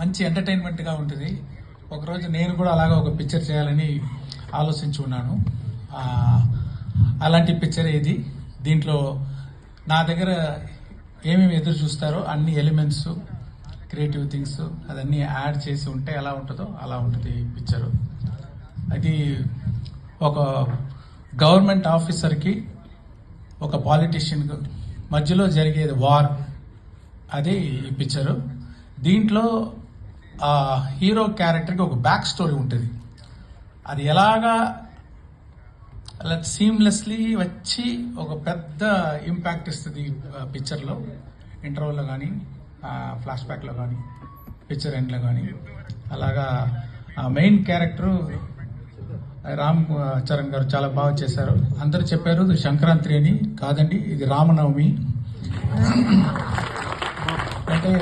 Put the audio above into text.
మంచి ఎంటర్టైన్మెంట్గా ఉంటుంది. ఒకరోజు నేను కూడా అలాగా ఒక పిక్చర్ చేయాలని ఆలోచించి ఉన్నాను. అలాంటి పిక్చర్ ఇది. దీంట్లో నా దగ్గర ఏమేమి ఎదురు చూస్తారో అన్ని ఎలిమెంట్స్, క్రియేటివ్ థింగ్స్ అదన్నీ యాడ్ చేసి ఉంటే ఎలా ఉంటుందో అలా ఉంటుంది పిక్చరు. అది ఒక గవర్నమెంట్ ఆఫీసర్కి ఒక పాలిటిషియన్ మధ్యలో జరిగేది వార్, అది ఈ పిక్చరు. దీంట్లో ఆ హీరో క్యారెక్టర్కి ఒక బ్యాక్ స్టోరీ ఉంటుంది. అది ఎలాగా అలా సీమ్లెస్లీ వచ్చి ఒక పెద్ద ఇంపాక్ట్ ఇస్తుంది పిక్చర్లో. ఇంటర్వల్లో కానీ, ఫ్లాష్ బ్యాక్లో కానీ, పిక్చర్ ఎండ్లో కానీ. అలాగా మెయిన్ క్యారెక్టరు రామ్ చరణ్ గారు చాలా బాగా చేశారు. అందరూ చెప్పారు ఇది సంక్రాంతి అని. కాదండి, ఇది రామనవమి. అంటే